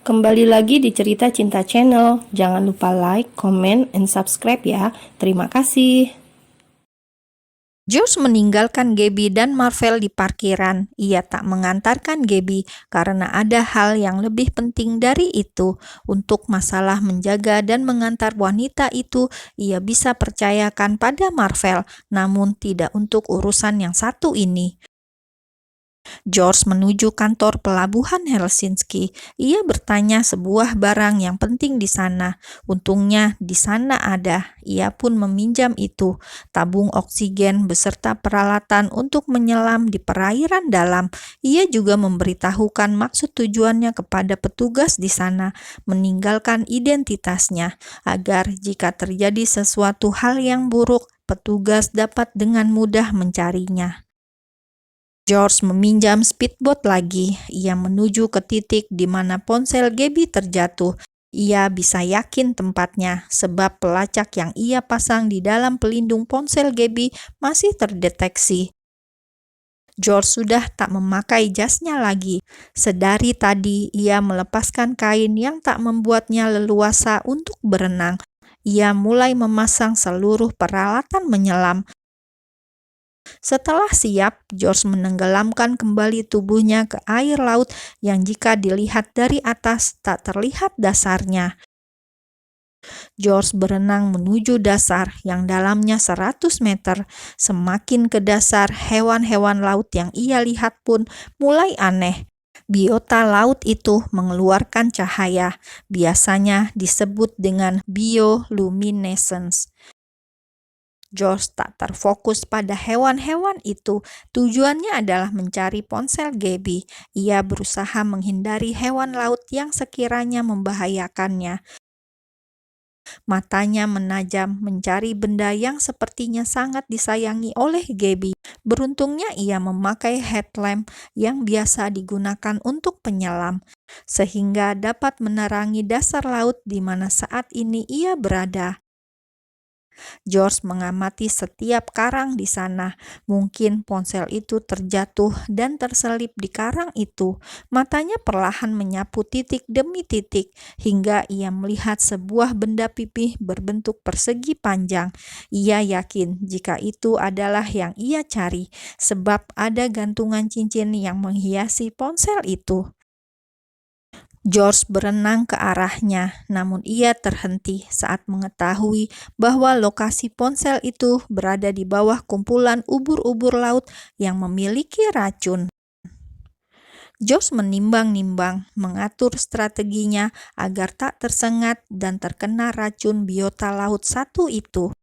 Kembali lagi di Cerita Cinta Channel. Jangan lupa like, comment, and subscribe ya. Terima kasih. George meninggalkan Gabby dan Marvel di parkiran. Ia tak mengantarkan Gabby karena ada hal yang lebih penting dari itu. Untuk masalah menjaga dan mengantar wanita itu, ia bisa percayakan pada Marvel, namun tidak untuk urusan yang satu ini. George menuju kantor pelabuhan Helsinki. Ia bertanya sebuah barang yang penting di sana. Untungnya di sana ada. Ia pun meminjam itu, tabung oksigen beserta peralatan untuk menyelam di perairan dalam. Ia juga memberitahukan maksud tujuannya kepada petugas di sana, meninggalkan identitasnya, agar jika terjadi sesuatu hal yang buruk, petugas dapat dengan mudah mencarinya. George meminjam speedboat lagi. Ia menuju ke titik di mana ponsel Gabby terjatuh. Ia bisa yakin tempatnya sebab pelacak yang ia pasang di dalam pelindung ponsel Gabby masih terdeteksi. George sudah tak memakai jasnya lagi. Sedari tadi ia melepaskan kain yang tak membuatnya leluasa untuk berenang. Ia mulai memasang seluruh peralatan menyelam. Setelah siap, George menenggelamkan kembali tubuhnya ke air laut yang jika dilihat dari atas tak terlihat dasarnya. George berenang menuju dasar yang dalamnya 100 meter. Semakin ke dasar, hewan-hewan laut yang ia lihat pun mulai aneh. Biota laut itu mengeluarkan cahaya, biasanya disebut dengan bioluminescence. George tak terfokus pada hewan-hewan itu. Tujuannya adalah mencari ponsel Gabby. Ia berusaha menghindari hewan laut yang sekiranya membahayakannya. Matanya menajam mencari benda yang sepertinya sangat disayangi oleh Gabby. Beruntungnya ia memakai headlamp yang biasa digunakan untuk penyelam, sehingga dapat menerangi dasar laut di mana saat ini ia berada. George mengamati setiap karang di sana. Mungkin ponsel itu terjatuh dan terselip di karang itu. Matanya perlahan menyapu titik demi titik hingga ia melihat sebuah benda pipih berbentuk persegi panjang. Ia yakin jika itu adalah yang ia cari, sebab ada gantungan cincin yang menghiasi ponsel itu. George berenang ke arahnya, namun ia terhenti saat mengetahui bahwa lokasi ponsel itu berada di bawah kumpulan ubur-ubur laut yang memiliki racun. George menimbang-nimbang, mengatur strateginya agar tak tersengat dan terkena racun biota laut satu itu.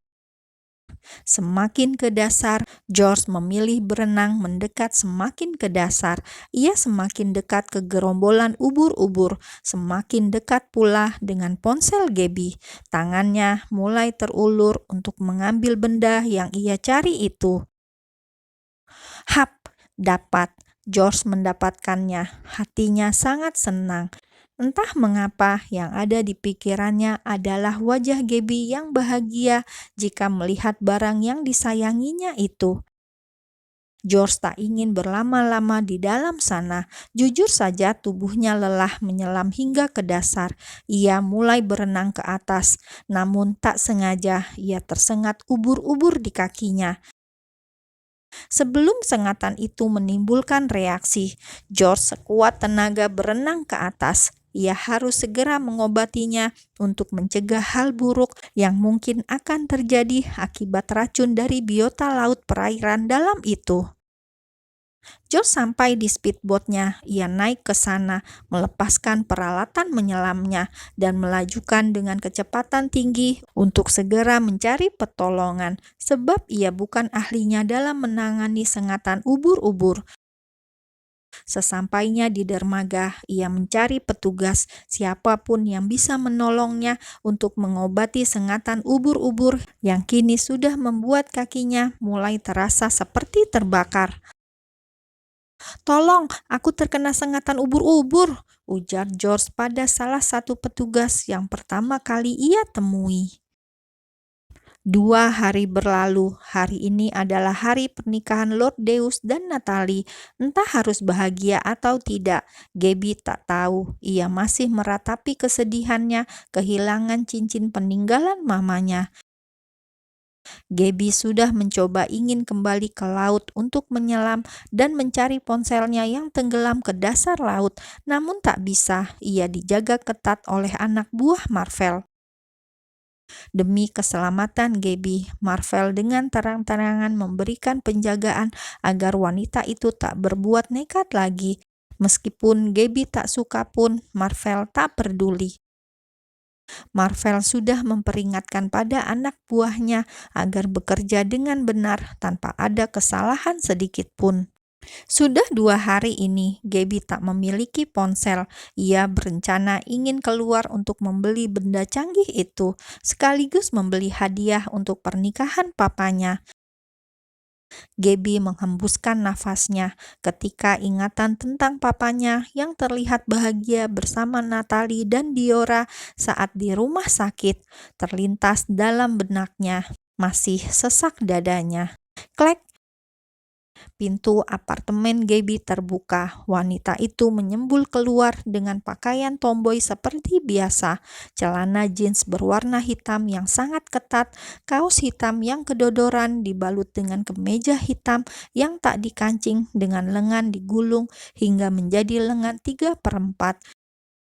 Semakin ke dasar, George memilih berenang mendekat semakin ke dasar. Ia semakin dekat ke gerombolan ubur-ubur, semakin dekat pula dengan ponsel Gabby. Tangannya mulai terulur untuk mengambil benda yang ia cari itu. Hap, dapat. George mendapatkannya. Hatinya sangat senang. Entah mengapa yang ada di pikirannya adalah wajah Gabby yang bahagia jika melihat barang yang disayanginya itu. George tak ingin berlama-lama di dalam sana. Jujur saja tubuhnya lelah menyelam hingga ke dasar. Ia mulai berenang ke atas, namun tak sengaja ia tersengat ubur-ubur di kakinya. Sebelum sengatan itu menimbulkan reaksi, George sekuat tenaga berenang ke atas. Ia harus segera mengobatinya untuk mencegah hal buruk yang mungkin akan terjadi akibat racun dari biota laut perairan dalam itu. George sampai di speedboatnya. Ia naik ke sana, melepaskan peralatan menyelamnya, dan melajukan dengan kecepatan tinggi untuk segera mencari pertolongan, sebab ia bukan ahlinya dalam menangani sengatan ubur-ubur. Sesampainya di dermaga, ia mencari petugas, siapapun yang bisa menolongnya untuk mengobati sengatan ubur-ubur yang kini sudah membuat kakinya mulai terasa seperti terbakar. "Tolong, aku terkena sengatan ubur-ubur," ujar George pada salah satu petugas yang pertama kali ia temui. 2 hari berlalu. Hari ini adalah hari pernikahan Lord Deus dan Natalie. Entah harus bahagia atau tidak, Gabby tak tahu. Ia masih meratapi kesedihannya kehilangan cincin peninggalan mamanya. Gabby sudah mencoba ingin kembali ke laut untuk menyelam dan mencari ponselnya yang tenggelam ke dasar laut, namun tak bisa. Ia dijaga ketat oleh anak buah Marvel. Demi keselamatan Gabby, Marvel dengan terang-terangan memberikan penjagaan agar wanita itu tak berbuat nekat lagi. Meskipun Gabby tak suka pun, Marvel tak peduli. Marvel sudah memperingatkan pada anak buahnya agar bekerja dengan benar tanpa ada kesalahan sedikit pun. Sudah 2 hari ini, Gabby tak memiliki ponsel. Ia berencana ingin keluar untuk membeli benda canggih itu, sekaligus membeli hadiah untuk pernikahan papanya. Gabby menghembuskan nafasnya ketika ingatan tentang papanya yang terlihat bahagia bersama Natalie dan Diora saat di rumah sakit terlintas dalam benaknya. Masih sesak dadanya. Klek! Pintu apartemen Gabby terbuka. Wanita itu menyembul keluar dengan pakaian tomboy seperti biasa. Celana jeans berwarna hitam yang sangat ketat, kaos hitam yang kedodoran dibalut dengan kemeja hitam yang tak dikancing dengan lengan digulung hingga menjadi lengan 3/4.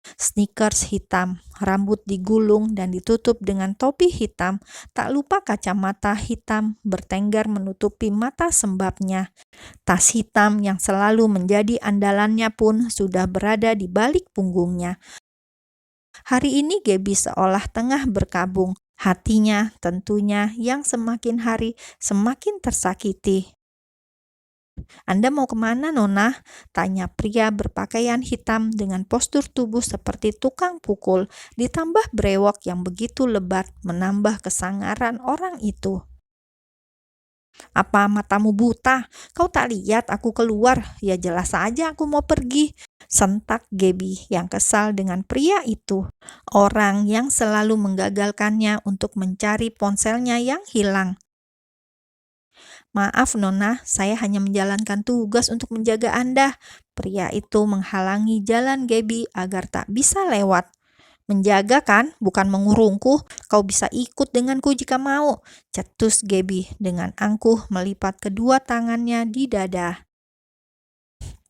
Sneakers hitam, rambut digulung dan ditutup dengan topi hitam, tak lupa kacamata hitam bertengger menutupi mata sembabnya. Tas hitam yang selalu menjadi andalannya pun sudah berada di balik punggungnya. Hari ini Gabby seolah tengah berkabung, hatinya tentunya yang semakin hari semakin tersakiti. "Anda mau kemana, Nona?" tanya pria berpakaian hitam dengan postur tubuh seperti tukang pukul, ditambah brewok yang begitu lebat menambah kesangaran orang itu. "Apa matamu buta? Kau tak lihat aku keluar? Ya jelas saja aku mau pergi," sentak Gabby yang kesal dengan pria itu. Orang yang selalu menggagalkannya untuk mencari ponselnya yang hilang. "Maaf Nona, saya hanya menjalankan tugas untuk menjaga Anda." Pria itu menghalangi jalan Gabby agar tak bisa lewat. "Menjaga kan, bukan mengurungku. Kau bisa ikut denganku jika mau," cetus Gabby dengan angkuh melipat kedua tangannya di dada.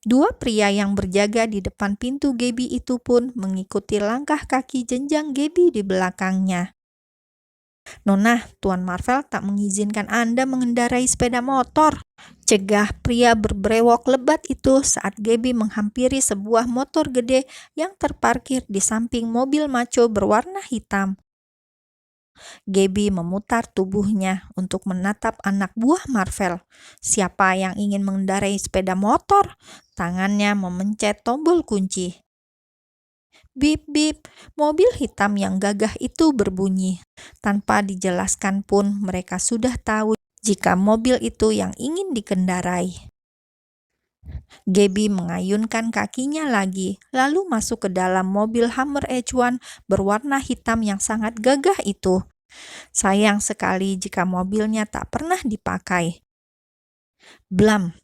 Dua pria yang berjaga di depan pintu Gabby itu pun mengikuti langkah kaki jenjang Gabby di belakangnya. "Nona, Tuan Marvel tak mengizinkan Anda mengendarai sepeda motor," cegah pria berbrewok lebat itu saat Gabby menghampiri sebuah motor gede yang terparkir di samping mobil maco berwarna hitam. Gabby memutar tubuhnya untuk menatap anak buah Marvel. Siapa yang ingin mengendarai sepeda motor? Tangannya memencet tombol kunci. Bip bip, mobil hitam yang gagah itu berbunyi. Tanpa dijelaskan pun mereka sudah tahu jika mobil itu yang ingin dikendarai. Gabby mengayunkan kakinya lagi, lalu masuk ke dalam mobil Hummer H1 berwarna hitam yang sangat gagah itu. Sayang sekali jika mobilnya tak pernah dipakai. Blam!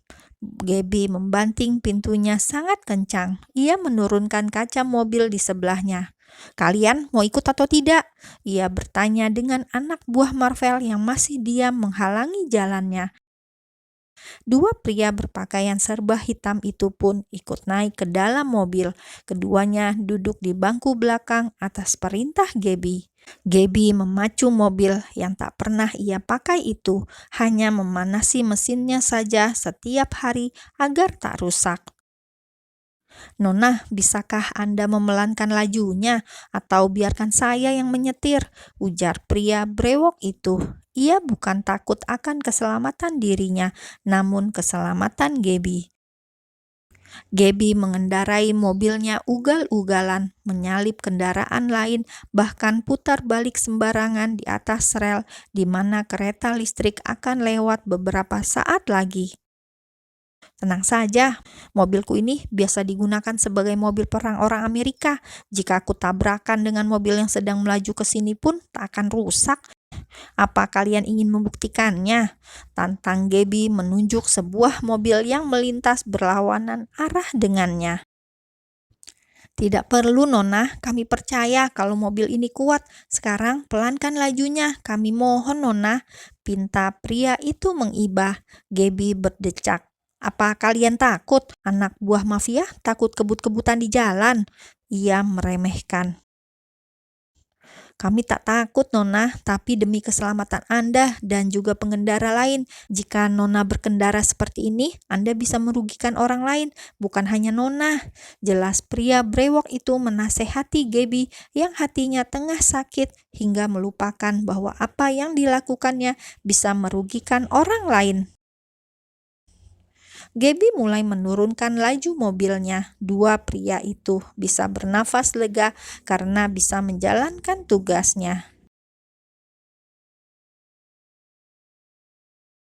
Gabby membanting pintunya sangat kencang. Ia menurunkan kaca mobil di sebelahnya. "Kalian mau ikut atau tidak?" ia bertanya dengan anak buah Marvel yang masih diam menghalangi jalannya. Dua pria berpakaian serba hitam itu pun ikut naik ke dalam mobil. Keduanya duduk di bangku belakang atas perintah Gabby. Gabby memacu mobil yang tak pernah ia pakai itu, hanya memanasi mesinnya saja setiap hari agar tak rusak. "Nona, bisakah Anda memelankan lajunya atau biarkan saya yang menyetir?" ujar pria brewok itu. Ia bukan takut akan keselamatan dirinya, namun keselamatan Gabby. Gabby mengendarai mobilnya ugal-ugalan, menyalip kendaraan lain, bahkan putar balik sembarangan di atas rel di mana kereta listrik akan lewat beberapa saat lagi. "Tenang saja, mobilku ini biasa digunakan sebagai mobil perang orang Amerika. Jika aku tabrakan dengan mobil yang sedang melaju ke sini pun tak akan rusak," Apa kalian ingin membuktikannya? Tantang Gaby menunjuk sebuah mobil yang melintas berlawanan arah dengannya. Tidak perlu, Nona. Kami percaya kalau mobil ini kuat. Sekarang pelankan lajunya. Kami mohon, Nona. Pinta pria itu mengibah. Gaby berdecak. Apa kalian takut? Anak buah mafia takut kebut-kebutan di jalan. Ia meremehkan. Kami tak takut, Nona, tapi demi keselamatan Anda dan juga pengendara lain. Jika Nona berkendara seperti ini, Anda bisa merugikan orang lain, bukan hanya Nona. Jelas pria brewok itu menasehati Gaby yang hatinya tengah sakit hingga melupakan bahwa apa yang dilakukannya bisa merugikan orang lain. Gaby mulai menurunkan laju mobilnya. Dua pria itu bisa bernafas lega karena bisa menjalankan tugasnya.